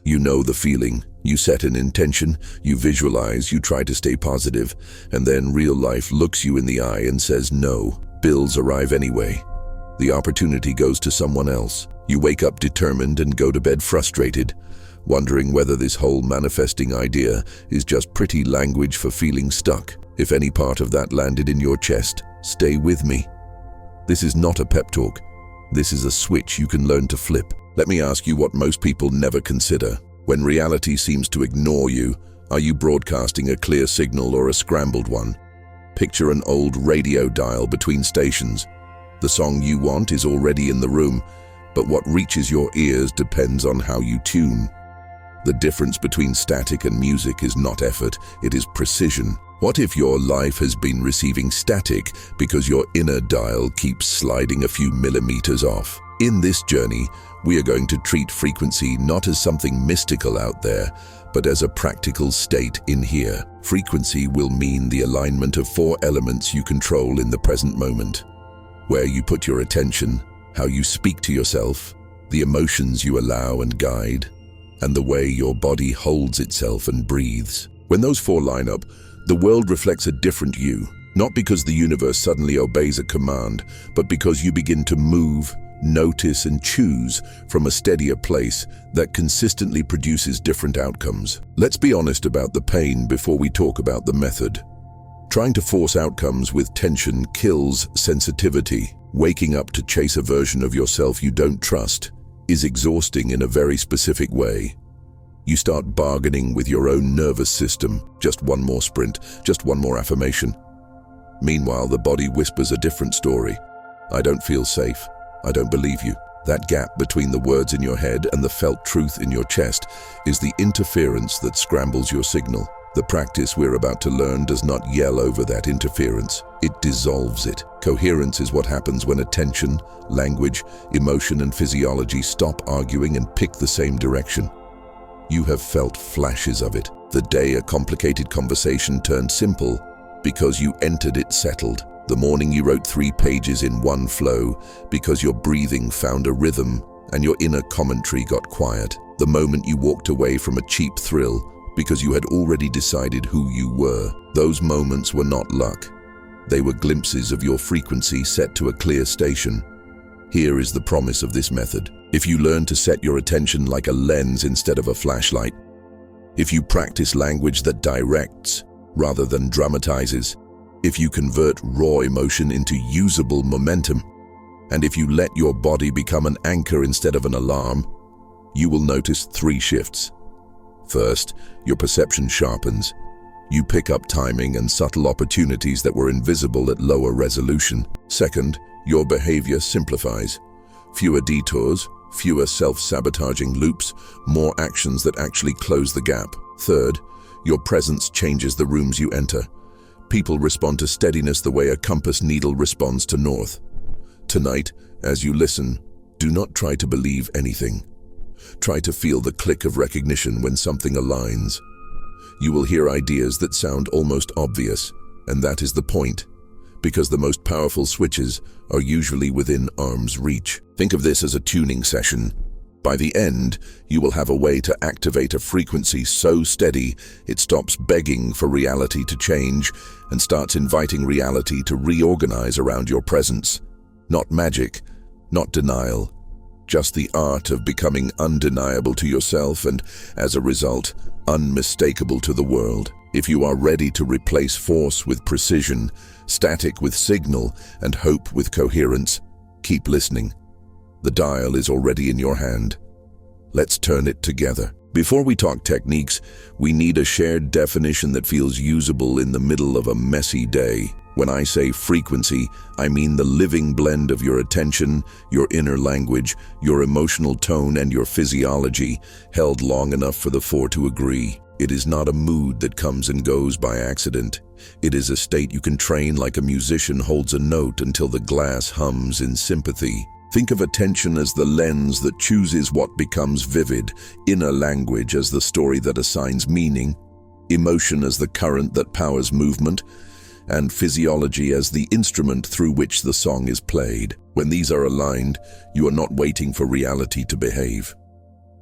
You know the feeling. You set an intention, you visualize, you try to stay positive, and then real life looks you in the eye and says no. Bills arrive anyway. The opportunity goes to someone else. You wake up determined and go to bed frustrated, wondering whether this whole manifesting idea is just pretty language for feeling stuck. If any part of that landed in your chest, stay with me. This is not a pep talk. This is a switch you can learn to flip. Let me ask you what most people never consider. When reality seems to ignore you, are you broadcasting a clear signal or a scrambled one? Picture an old radio dial between stations. The song you want is already in the room, but what reaches your ears depends on how you tune. The difference between static and music is not effort, it is precision. What if your life has been receiving static because your inner dial keeps sliding a few millimeters off? In this journey, we are going to treat frequency not as something mystical out there, but as a practical state in here. Frequency will mean the alignment of 4 elements you control in the present moment. Where you put your attention, how you speak to yourself, the emotions you allow and guide, and the way your body holds itself and breathes. When those 4 line up, the world reflects a different you, not because the universe suddenly obeys a command, but because you begin to move, notice, and choose from a steadier place that consistently produces different outcomes. Let's be honest about the pain before we talk about the method. Trying to force outcomes with tension kills sensitivity. Waking up to chase a version of yourself you don't trust is exhausting in a very specific way. You start bargaining with your own nervous system. Just one more sprint, just one more affirmation. Meanwhile, the body whispers a different story. I don't feel safe. I don't believe you. That gap between the words in your head and the felt truth in your chest is the interference that scrambles your signal. The practice we're about to learn does not yell over that interference. It dissolves it. Coherence is what happens when attention, language, emotion, and physiology stop arguing and pick the same direction. You have felt flashes of it. The day a complicated conversation turned simple because you entered it settled. The morning you wrote 3 pages in one flow because your breathing found a rhythm and your inner commentary got quiet. The moment you walked away from a cheap thrill because you had already decided who you were. Those moments were not luck. They were glimpses of your frequency set to a clear station. Here is the promise of this method. If you learn to set your attention like a lens instead of a flashlight, if you practice language that directs rather than dramatizes, if you convert raw emotion into usable momentum, and if you let your body become an anchor instead of an alarm, you will notice 3 shifts. First, your perception sharpens. You pick up timing and subtle opportunities that were invisible at lower resolution. Second, your behavior simplifies. Fewer detours, fewer self-sabotaging loops, more actions that actually close the gap. Third, your presence changes the rooms you enter. People respond to steadiness the way a compass needle responds to north. Tonight, as you listen, do not try to believe anything. Try to feel the click of recognition when something aligns. You will hear ideas that sound almost obvious, and that is the point, because the most powerful switches are usually within arm's reach. Think of this as a tuning session. By the end, you will have a way to activate a frequency so steady it stops begging for reality to change and starts inviting reality to reorganize around your presence. Not magic, not denial, just the art of becoming undeniable to yourself and, as a result, unmistakable to the world. If you are ready to replace force with precision, static with signal, and hope with coherence, keep listening. The dial is already in your hand. Let's turn it together. Before we talk techniques, we need a shared definition that feels usable in the middle of a messy day. When I say frequency, I mean the living blend of your attention, your inner language, your emotional tone, and your physiology, held long enough for the 4 to agree. It is not a mood that comes and goes by accident. It is a state you can train like a musician holds a note until the glass hums in sympathy. Think of attention as the lens that chooses what becomes vivid, inner language as the story that assigns meaning, emotion as the current that powers movement, and physiology as the instrument through which the song is played. When these are aligned, you are not waiting for reality to behave.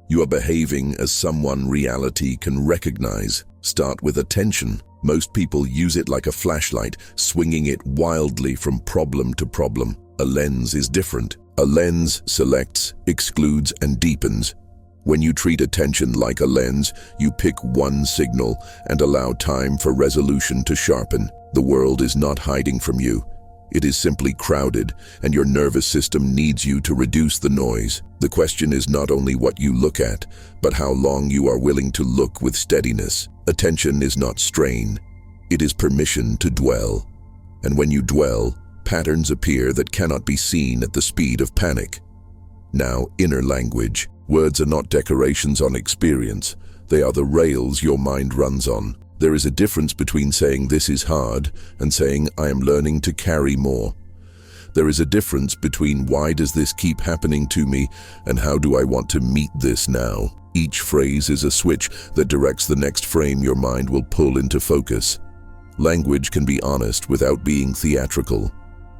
You are behaving as someone reality can recognize. Start with attention. Most people use it like a flashlight, swinging it wildly from problem to problem. A lens is different. A lens selects, excludes, and deepens. When you treat attention like a lens, you pick one signal and allow time for resolution to sharpen. The world is not hiding from you. It is simply crowded, and your nervous system needs you to reduce the noise. The question is not only what you look at, but how long you are willing to look with steadiness. Attention is not strain. It is permission to dwell. And when you dwell, patterns appear that cannot be seen at the speed of panic. Now, inner language. Words are not decorations on experience. They are the rails your mind runs on. There is a difference between saying this is hard and saying I am learning to carry more. There is a difference between why does this keep happening to me and how do I want to meet this now. Each phrase is a switch that directs the next frame your mind will pull into focus. Language can be honest without being theatrical.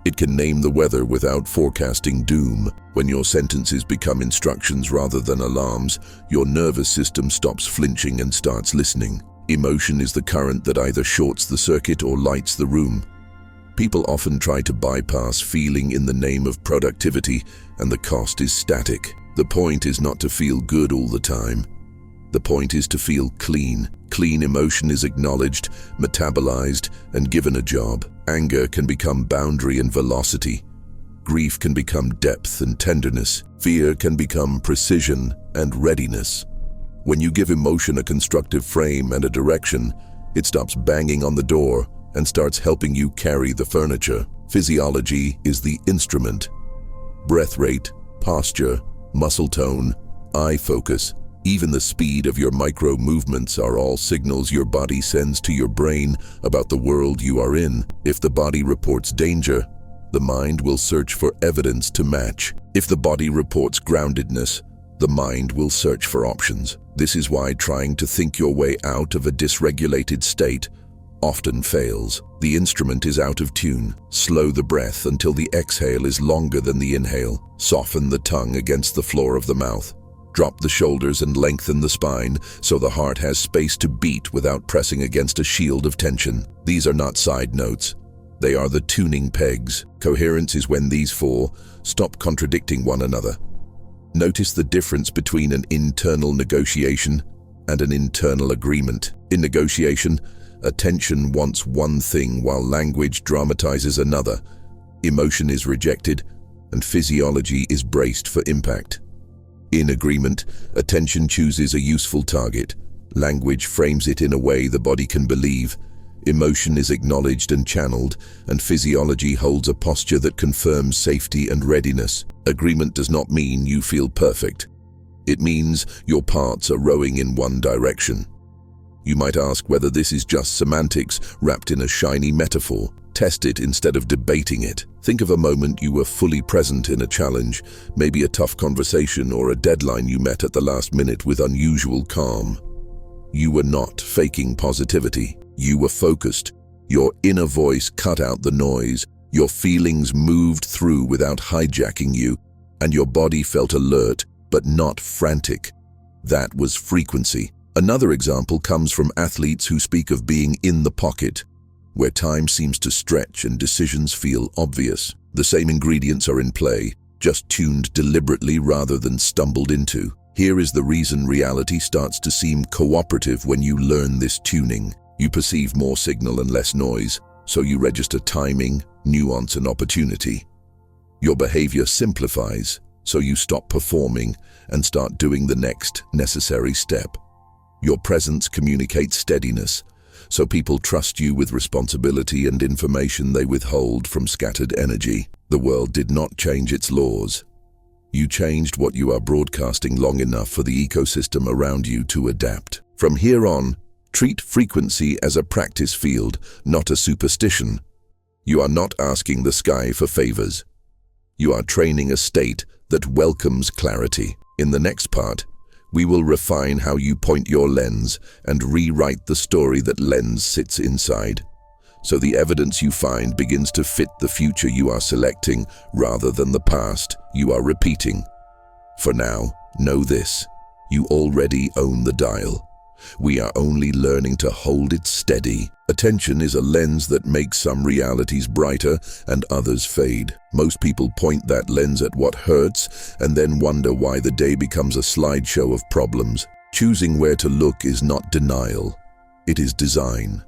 It can name the weather without forecasting doom. When your sentences become instructions rather than alarms, your nervous system stops flinching and starts listening. Emotion is the current that either shorts the circuit or lights the room. People often try to bypass feeling in the name of productivity, and the cost is static. The point is not to feel good all the time. The point is to feel clean. Clean emotion is acknowledged, metabolized, and given a job. Anger can become boundary and velocity. Grief can become depth and tenderness. Fear can become precision and readiness. When you give emotion a constructive frame and a direction, it stops banging on the door and starts helping you carry the furniture. Physiology is the instrument. Breath rate, posture, muscle tone, eye focus, even the speed of your micro movements are all signals your body sends to your brain about the world you are in. If the body reports danger, the mind will search for evidence to match. If the body reports groundedness, the mind will search for options. This is why trying to think your way out of a dysregulated state often fails. The instrument is out of tune. Slow the breath until the exhale is longer than the inhale. Soften the tongue against the floor of the mouth. Drop the shoulders and lengthen the spine so the heart has space to beat without pressing against a shield of tension. These are not side notes. They are the tuning pegs. Coherence is when these four stop contradicting one another. Notice the difference between an internal negotiation and an internal agreement. In negotiation, attention wants one thing while language dramatizes another. Emotion is rejected and physiology is braced for impact. In agreement, attention chooses a useful target. Language frames it in a way the body can believe. Emotion is acknowledged and channeled, and physiology holds a posture that confirms safety and readiness. Agreement does not mean you feel perfect. It means your parts are rowing in one direction. You might ask whether this is just semantics wrapped in a shiny metaphor. Test it instead of debating it. Think of a moment you were fully present in a challenge, maybe a tough conversation or a deadline you met at the last minute with unusual calm. You were not faking positivity. You were focused. Your inner voice cut out the noise. Your feelings moved through without hijacking you, and your body felt alert, but not frantic. That was frequency. Another example comes from athletes who speak of being in the pocket, where time seems to stretch and decisions feel obvious. The same ingredients are in play, just tuned deliberately rather than stumbled into. Here is the reason reality starts to seem cooperative when you learn this tuning. You perceive more signal and less noise, so you register timing, nuance, and opportunity. Your behavior simplifies, so you stop performing and start doing the next necessary step. Your presence communicates steadiness, so people trust you with responsibility and information they withhold from scattered energy. The world did not change its laws. You changed what you are broadcasting long enough for the ecosystem around you to adapt. From here on, treat frequency as a practice field, not a superstition. You are not asking the sky for favors. You are training a state that welcomes clarity. In the next part, we will refine how you point your lens and rewrite the story that lens sits inside, so the evidence you find begins to fit the future you are selecting rather than the past you are repeating. For now, know this: You already own the dial. We are only learning to hold it steady. Attention is a lens that makes some realities brighter and others fade. Most people point that lens at what hurts and then wonder why the day becomes a slideshow of problems. Choosing where to look is not denial. It is design.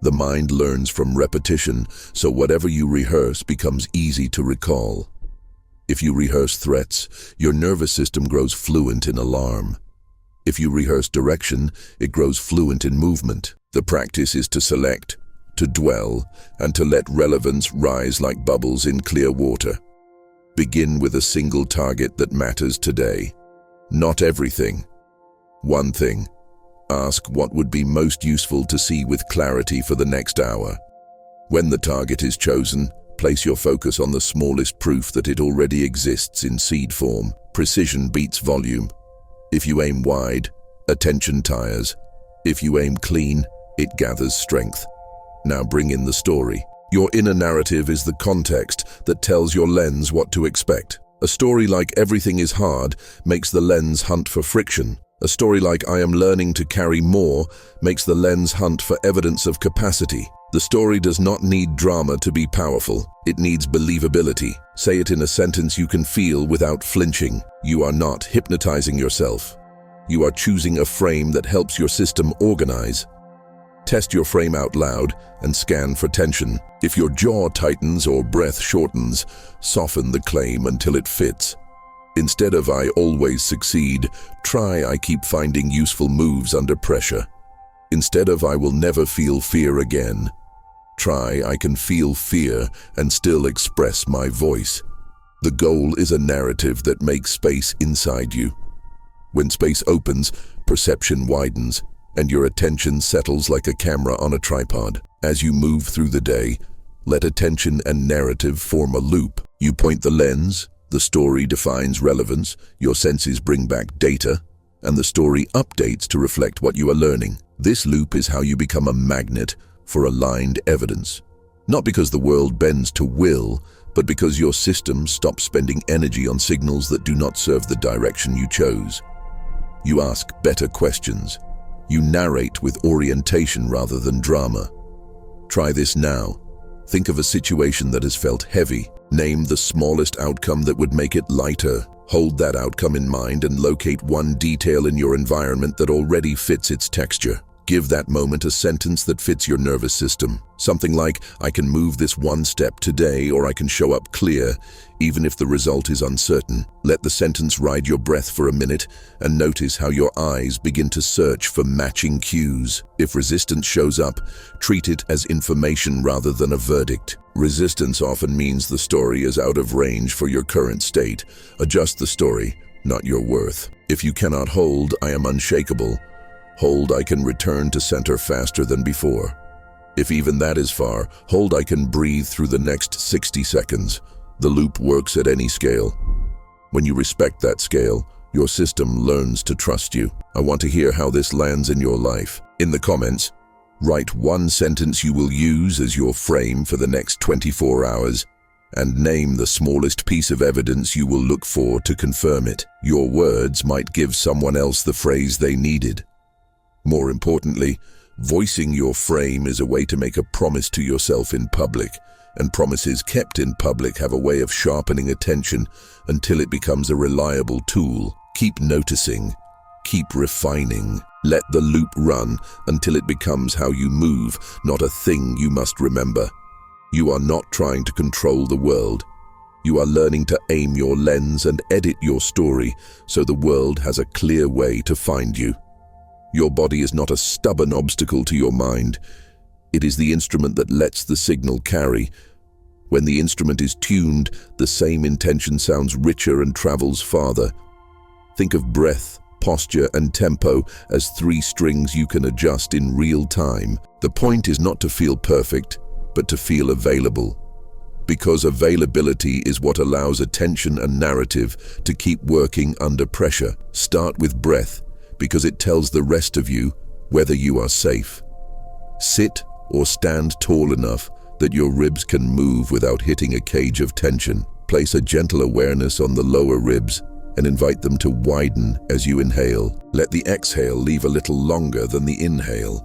The mind learns from repetition, so whatever you rehearse becomes easy to recall. If you rehearse threats, your nervous system grows fluent in alarm. If you rehearse direction, it grows fluent in movement. The practice is to select, to dwell, and to let relevance rise like bubbles in clear water. Begin with a single target that matters today. Not everything. One thing. Ask what would be most useful to see with clarity for the next hour. When the target is chosen, place your focus on the smallest proof that it already exists in seed form. Precision beats volume. If you aim wide, attention tires. If you aim clean, it gathers strength. Now bring in the story. Your inner narrative is the context that tells your lens what to expect. A story like "everything is hard" makes the lens hunt for friction. A story like "I am learning to carry more" makes the lens hunt for evidence of capacity. The story does not need drama to be powerful. It needs believability. Say it in a sentence you can feel without flinching. You are not hypnotizing yourself. You are choosing a frame that helps your system organize. Test your frame out loud and scan for tension. If your jaw tightens or breath shortens, soften the claim until it fits. Instead of "I always succeed," try "I keep finding useful moves under pressure." Instead of "I will never feel fear again," try "I can feel fear and still express my voice." The goal is a narrative that makes space inside you. When space opens, perception widens, and your attention settles like a camera on a tripod. As you move through the day, let attention and narrative form a loop. You point the lens, the story defines relevance, your senses bring back data, and the story updates to reflect what you are learning. This loop is how you become a magnet for aligned evidence. Not because the world bends to will, but because your system stops spending energy on signals that do not serve the direction you chose. You ask better questions. You narrate with orientation rather than drama. Try this now. Think of a situation that has felt heavy. Name the smallest outcome that would make it lighter. Hold that outcome in mind and locate one detail in your environment that already fits its texture. Give that moment a sentence that fits your nervous system. Something like, "I can move this one step today," or "I can show up clear," even if the result is uncertain. Let the sentence ride your breath for a minute and notice how your eyes begin to search for matching cues. If resistance shows up, treat it as information rather than a verdict. Resistance often means the story is out of range for your current state. Adjust the story, not your worth. If you cannot hold "I am unshakable," hold "I can return to center faster than before." If even that is far, hold "I can breathe through the next 60 seconds. The loop works at any scale. When you respect that scale, your system learns to trust you. I want to hear how this lands in your life. In the comments, write one sentence you will use as your frame for the next 24 hours, and name the smallest piece of evidence you will look for to confirm it. Your words might give someone else the phrase they needed. More importantly, voicing your frame is a way to make a promise to yourself in public, and promises kept in public have a way of sharpening attention until it becomes a reliable tool. Keep noticing, keep refining. Let the loop run until it becomes how you move, not a thing you must remember. You are not trying to control the world. You are learning to aim your lens and edit your story so the world has a clear way to find you. Your body is not a stubborn obstacle to your mind. It is the instrument that lets the signal carry. When the instrument is tuned, the same intention sounds richer and travels farther. Think of breath, posture, and tempo as 3 strings you can adjust in real time. The point is not to feel perfect, but to feel available. Because availability is what allows attention and narrative to keep working under pressure. Start with breath, because it tells the rest of you whether you are safe. Sit or stand tall enough that your ribs can move without hitting a cage of tension. Place a gentle awareness on the lower ribs and invite them to widen as you inhale. Let the exhale leave a little longer than the inhale,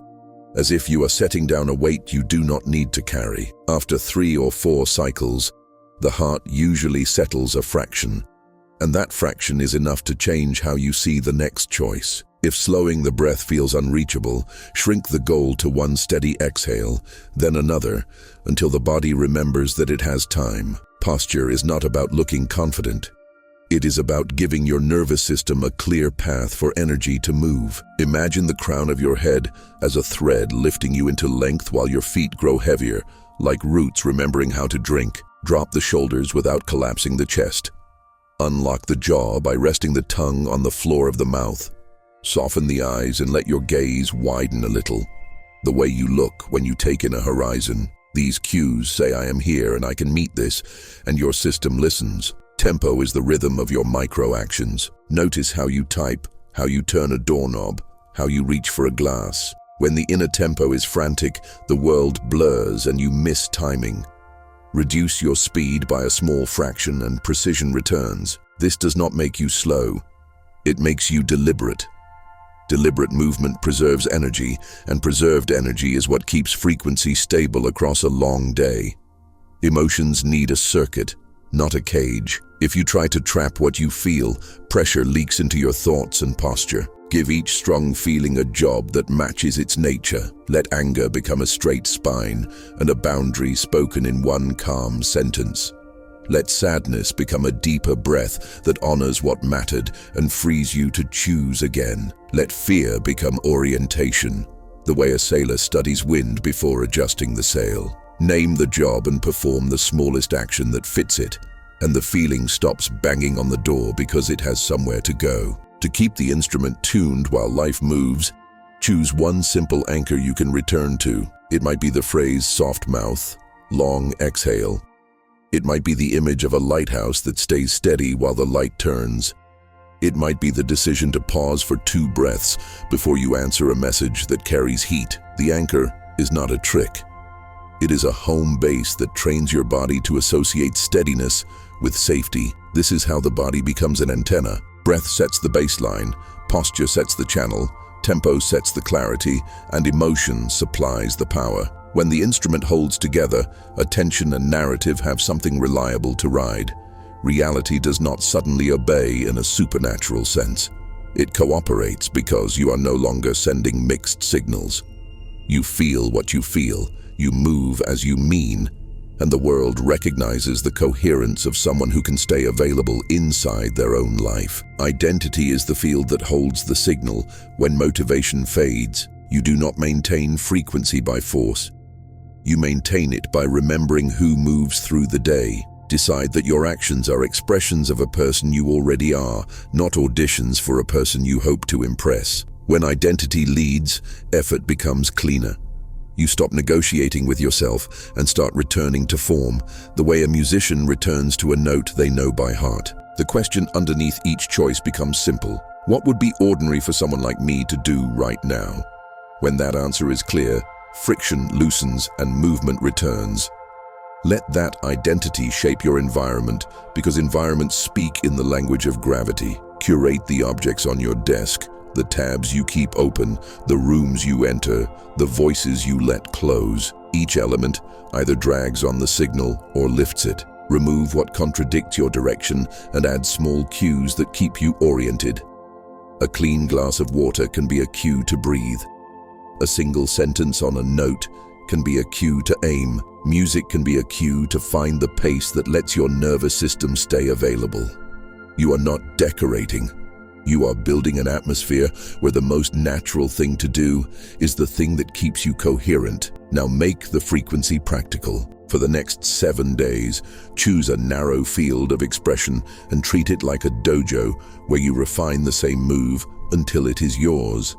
as if you are setting down a weight you do not need to carry. After 3 or 4 cycles, the heart usually settles a fraction, and that fraction is enough to change how you see the next choice. If slowing the breath feels unreachable, shrink the goal to one steady exhale, then another, until the body remembers that it has time. Posture is not about looking confident. It is about giving your nervous system a clear path for energy to move. Imagine the crown of your head as a thread lifting you into length while your feet grow heavier, like roots remembering how to drink. Drop the shoulders without collapsing the chest. Unlock the jaw by resting the tongue on the floor of the mouth. Soften the eyes and let your gaze widen a little. The way you look when you take in a horizon. These cues say, I am here and I can meet this, and your system listens. Tempo is the rhythm of your micro-actions. Notice how you type, how you turn a doorknob, how you reach for a glass. When the inner tempo is frantic, the world blurs and you miss timing. Reduce your speed by a small fraction and precision returns. This does not make you slow. It makes you deliberate. Deliberate movement preserves energy, and preserved energy is what keeps frequency stable across a long day. Emotions need a circuit, not a cage. If you try to trap what you feel, pressure leaks into your thoughts and posture. Give each strong feeling a job that matches its nature. Let anger become a straight spine and a boundary spoken in one calm sentence. Let sadness become a deeper breath that honors what mattered and frees you to choose again. Let fear become orientation, the way a sailor studies wind before adjusting the sail. Name the job and perform the smallest action that fits it, and the feeling stops banging on the door because it has somewhere to go. To keep the instrument tuned while life moves, choose one simple anchor you can return to. It might be the phrase soft mouth, long exhale. It might be the image of a lighthouse that stays steady while the light turns. It might be the decision to pause for 2 breaths before you answer a message that carries heat. The anchor is not a trick. It is a home base that trains your body to associate steadiness with safety. This is how the body becomes an antenna. Breath sets the baseline, posture sets the channel, tempo sets the clarity, and emotion supplies the power. When the instrument holds together, attention and narrative have something reliable to ride. Reality does not suddenly obey in a supernatural sense. It cooperates because you are no longer sending mixed signals. You feel what you feel, you move as you mean, and the world recognizes the coherence of someone who can stay available inside their own life. Identity is the field that holds the signal when motivation fades. You do not maintain frequency by force. You maintain it by remembering who moves through the day. Decide that your actions are expressions of a person you already are, not auditions for a person you hope to impress. When identity leads, effort becomes cleaner. You stop negotiating with yourself and start returning to form, the way a musician returns to a note they know by heart. The question underneath each choice becomes simple. What would be ordinary for someone like me to do right now? When that answer is clear, friction loosens and movement returns. Let that identity shape your environment, because environments speak in the language of gravity. Curate the objects on your desk, the tabs you keep open, the rooms you enter, the voices you let close. Each element either drags on the signal or lifts it. Remove what contradicts your direction and add small cues that keep you oriented. A clean glass of water can be a cue to breathe. A single sentence on a note can be a cue to aim. Music can be a cue to find the pace that lets your nervous system stay available. You are not decorating. You are building an atmosphere where the most natural thing to do is the thing that keeps you coherent. Now make the frequency practical. For the next 7 days, choose a narrow field of expression and treat it like a dojo where you refine the same move until it is yours.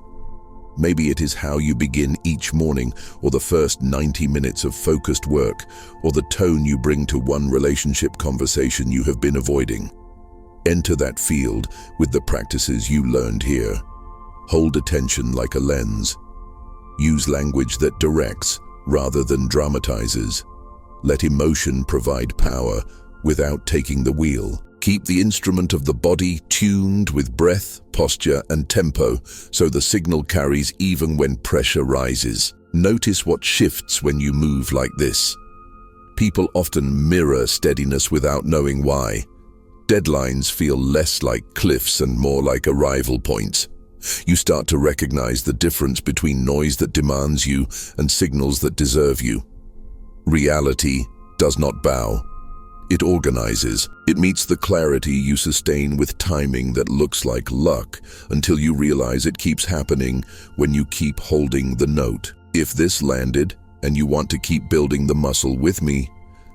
Maybe it is how you begin each morning, or the first 90 minutes of focused work, or the tone you bring to one relationship conversation you have been avoiding. Enter that field with the practices you learned here. Hold attention like a lens. Use language that directs rather than dramatizes. Let emotion provide power without taking the wheel. Keep the instrument of the body tuned with breath, posture, and tempo so the signal carries even when pressure rises. Notice what shifts when you move like this. People often mirror steadiness without knowing why. Deadlines feel less like cliffs and more like arrival points. You start to recognize the difference between noise that demands you and signals that deserve you. Reality does not bow. It organizes. It meets the clarity you sustain with timing that looks like luck until you realize it keeps happening when you keep holding the note. If this landed and you want to keep building the muscle with me,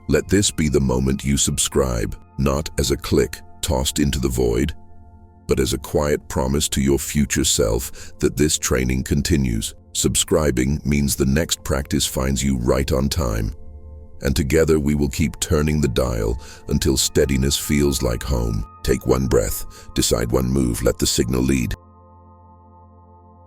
let this be the moment you subscribe, not as a click tossed into the void, but as a quiet promise to your future self that this training continues. Subscribing means the next practice finds you right on time. And together we will keep turning the dial until steadiness feels like home. Take one breath, decide one move, let the signal lead.